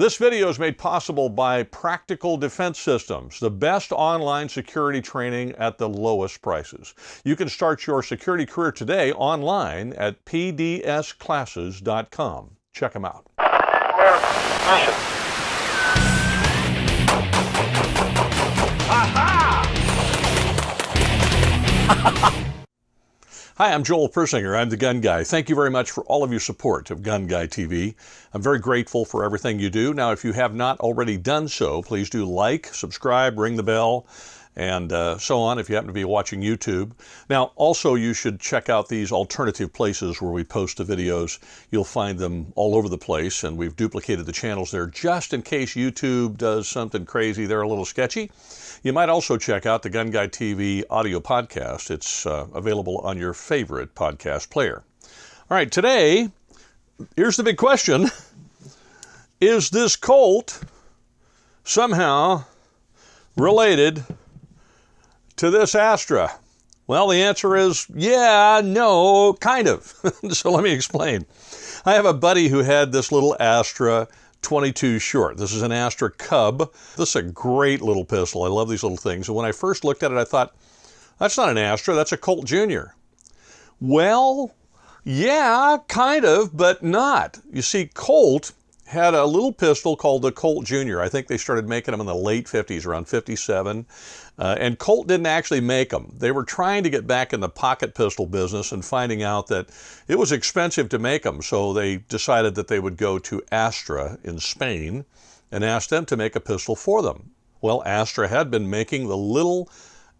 This video is made possible by Practical Defense Systems, the best online security training at the lowest prices. You can start your security career today online at pdsclasses.com. Check them out. Hi, I'm Joel Persinger. I'm the Gun Guy. Thank you very much for all of your support of GunGuyTV. I'm very grateful for everything you do. Now, if you have not already done so, please do like, subscribe, ring the bell, and so on if you happen to be watching YouTube. Now, also, you should check out these alternative places where we post the videos. You'll find them all over the place, and we've duplicated the channels there just in case YouTube does something crazy. They're a little sketchy. You might also check out the GunGuyTV audio podcast. It's available on your favorite podcast player. All right, today, here's the big question. Is this Colt somehow related to this Astra? Well, the answer is yeah, no, kind of. So let me explain. I have a buddy who had this little Astra 22 short. This is an Astra Cub. This is a great little pistol. I love these little things. And when I first looked at it, I thought, that's not an Astra, that's a Colt Junior. Well, yeah, kind of, but not. You see, Colt had a little pistol called the Colt Junior. I think they started making them in the late 50s, around 57. And Colt didn't actually make them. They were trying to get back in the pocket pistol business and finding out that it was expensive to make them. So they decided that they would go to Astra in Spain and ask them to make a pistol for them. Well, Astra had been making the little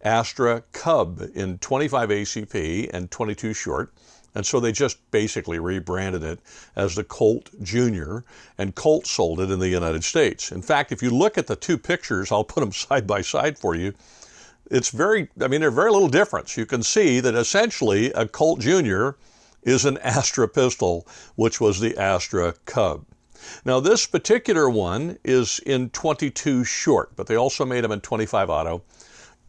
Astra Cub in 25 ACP and 22 short. And so they just basically rebranded it as the Colt Junior, and Colt sold it in the United States. In fact, if you look at the two pictures, I'll put them side by side for you. It's they're very little difference. You can see that essentially a Colt Junior is an Astra pistol, which was the Astra Cub. Now this particular one is in 22 short, but they also made them in 25 auto.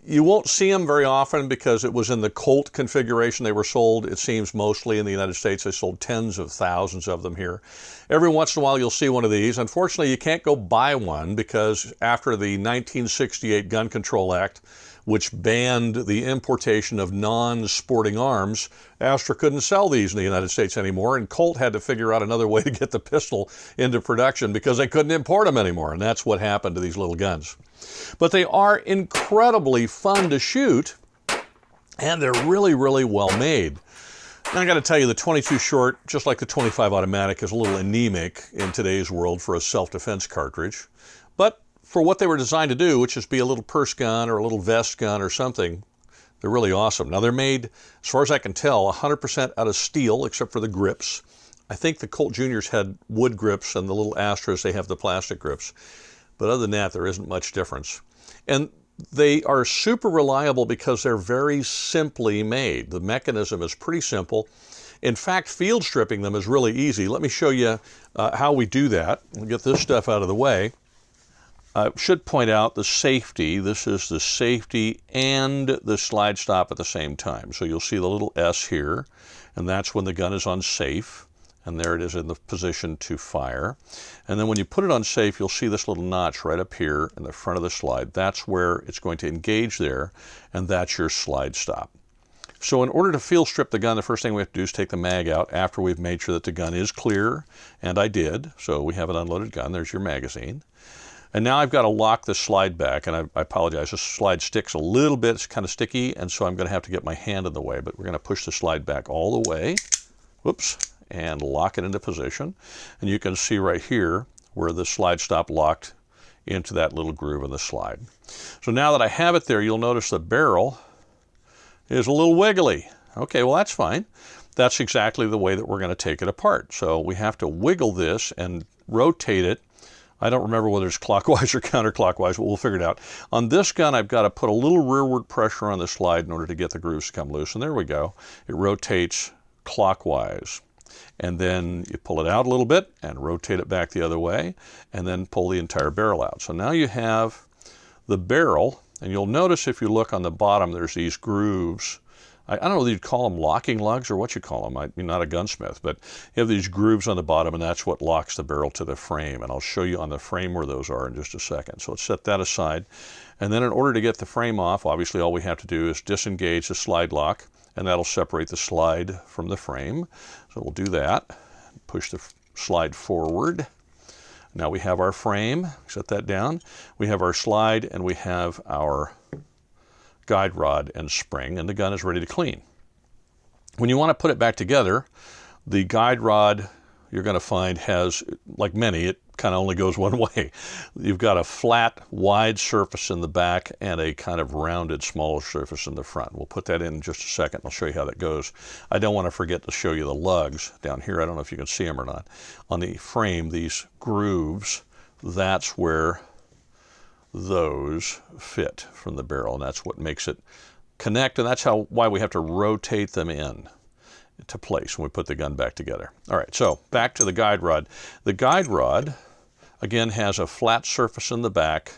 You won't see them very often because it was in the Colt configuration they were sold. It seems mostly in the United States. They sold tens of thousands of them here. Every once in a while you'll see one of these. Unfortunately, you can't go buy one because after the 1968 Gun Control Act, which banned the importation of non-sporting arms, Astra couldn't sell these in the United States anymore, and Colt had to figure out another way to get the pistol into production because they couldn't import them anymore, and that's what happened to these little guns. But they are incredibly fun to shoot, and they're really, really well made. Now, I got to tell you, the 22 short, just like the 25 automatic, is a little anemic in today's world for a self-defense cartridge. But for what they were designed to do, which is be a little purse gun or a little vest gun or something, they're really awesome. Now, they're made, as far as I can tell, 100% out of steel, except for the grips. I think the Colt Juniors had wood grips, and the little Astras, they have the plastic grips. But other than that, there isn't much difference. And they are super reliable because they're very simply made. The mechanism is pretty simple. In fact, field stripping them is really easy. Let me show you how we do that. We'll get this stuff out of the way. I should point out the safety. This is the safety and the slide stop at the same time. So you'll see the little S here, and that's when the gun is on safe. And there it is in the position to fire. And then when you put it on safe, you'll see this little notch right up here in the front of the slide. That's where it's going to engage there, and that's your slide stop. So in order to field strip the gun, the first thing we have to do is take the mag out after we've made sure that the gun is clear, and I did. So we have an unloaded gun. There's your magazine. And now I've got to lock the slide back, and I apologize, this slide sticks a little bit, it's kind of sticky, and so I'm going to have to get my hand in the way, but we're going to push the slide back all the way, whoops, and lock it into position. And you can see right here where the slide stop locked into that little groove in the slide. So now that I have it there, you'll notice the barrel is a little wiggly. Okay, well that's fine. That's exactly the way that we're going to take it apart. So we have to wiggle this and rotate it. I don't remember whether it's clockwise or counterclockwise, but we'll figure it out. On this gun, I've got to put a little rearward pressure on the slide in order to get the grooves to come loose. And there we go. It rotates clockwise. And then you pull it out a little bit and rotate it back the other way, and then pull the entire barrel out. So now you have the barrel, and you'll notice if you look on the bottom, there's these grooves I don't know whether you'd call them locking lugs or what you call them. I'm not a gunsmith, but you have these grooves on the bottom, and that's what locks the barrel to the frame. And I'll show you on the frame where those are in just a second. So let's set that aside. And then in order to get the frame off, obviously all we have to do is disengage the slide lock, and that'll separate the slide from the frame. So we'll do that. Push the slide forward. Now we have our frame. Set that down. We have our slide, and we have our guide rod and spring, and the gun is ready to clean. When you want to put it back together, the guide rod you're going to find has, like many, it kind of only goes one way. You've got a flat, wide surface in the back and a kind of rounded, smaller surface in the front. We'll put that in just a second. I'll show you how that goes. I don't want to forget to show you the lugs down here. I don't know if you can see them or not. On the frame, these grooves, that's where those fit from the barrel, and that's what makes it connect, and that's why we have to rotate them in to place when we put the gun back together. All right, so back to the guide rod. The guide rod, again, has a flat surface in the back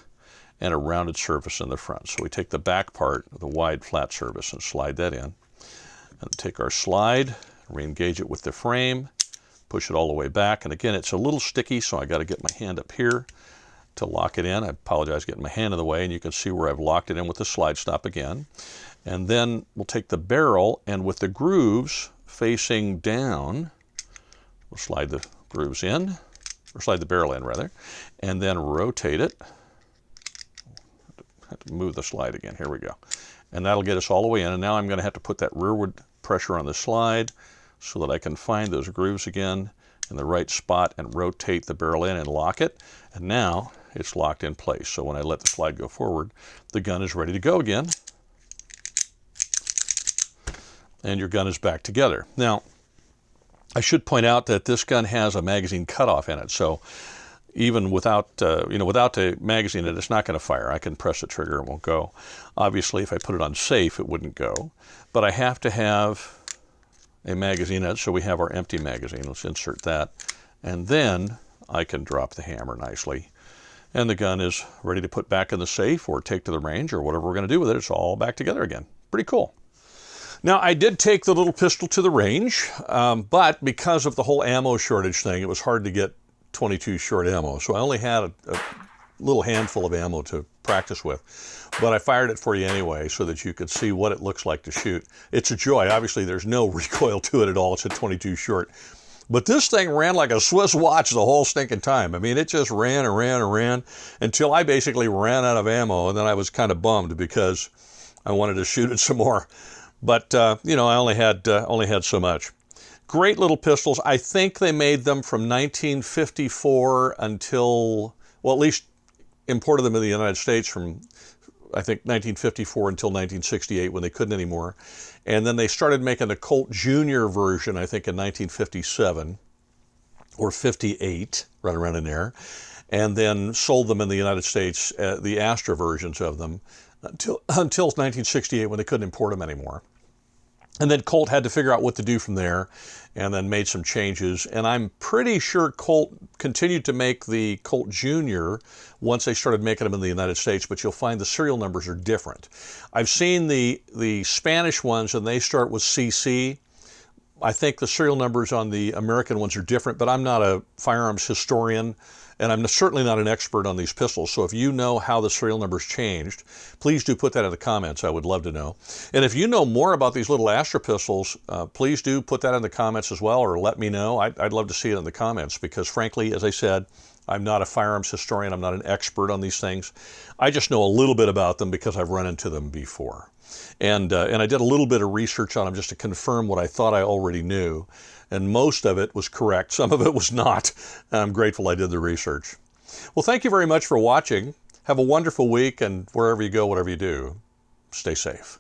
and a rounded surface in the front. So we take the back part, the wide flat surface, and slide that in. And take our slide, re-engage it with the frame, push it all the way back. And again, it's a little sticky, so I got to get my hand up here to lock it in. I apologize getting my hand in the way, and you can see where I've locked it in with the slide stop again. And then we'll take the barrel, and with the grooves facing down, we'll slide the grooves in, or slide the barrel in rather, and then rotate it. I have to move the slide again. Here we go. And that'll get us all the way in. And now I'm going to have to put that rearward pressure on the slide so that I can find those grooves again in the right spot and rotate the barrel in and lock it. And now it's locked in place. So when I let the slide go forward, the gun is ready to go again. And your gun is back together. Now, I should point out that this gun has a magazine cutoff in it. So even without, without the magazine in it, it's not going to fire. I can press the trigger, it won't go. Obviously, if I put it on safe, it wouldn't go. But I have to have a magazine in it, so we have our empty magazine. Let's insert that. And then I can drop the hammer nicely. And the gun is ready to put back in the safe or take to the range or whatever we're going to do with it. It's all back together again. Pretty cool. Now, I did take the little pistol to the range, but because of the whole ammo shortage thing, it was hard to get 22 short ammo. So I only had a little handful of ammo to practice with, but I fired it for you anyway so that you could see what it looks like to shoot. It's a joy. Obviously, there's no recoil to it at all. It's a 22 short. But this thing ran like a Swiss watch the whole stinking time. I mean, it just ran and ran and ran until I basically ran out of ammo, and then I was kind of bummed because I wanted to shoot it some more. But, I only had so much. Great little pistols. I think they made them from 1954 until, well, at least imported them in the United States from, I think, 1954 until 1968 when they couldn't anymore. And then they started making the Colt Junior version, I think, in 1957 or 58, right around in there. And then sold them in the United States, the Astra versions of them, until 1968 when they couldn't import them anymore. And then Colt had to figure out what to do from there and then made some changes. And I'm pretty sure Colt continued to make the Colt Junior once they started making them in the United States, but you'll find the serial numbers are different. I've seen the Spanish ones, and they start with CC. I think the serial numbers on the American ones are different, but I'm not a firearms historian, and I'm certainly not an expert on these pistols. So if you know how the serial numbers changed, please do put that in the comments. I would love to know. And if you know more about these little Astra pistols, please do put that in the comments as well, or let me know. I'd love to see it in the comments because, frankly, as I said, I'm not a firearms historian. I'm not an expert on these things. I just know a little bit about them because I've run into them before. And I did a little bit of research on them just to confirm what I thought I already knew. And most of it was correct. Some of it was not. I'm grateful I did the research. Well, thank you very much for watching. Have a wonderful week, and wherever you go, whatever you do, stay safe.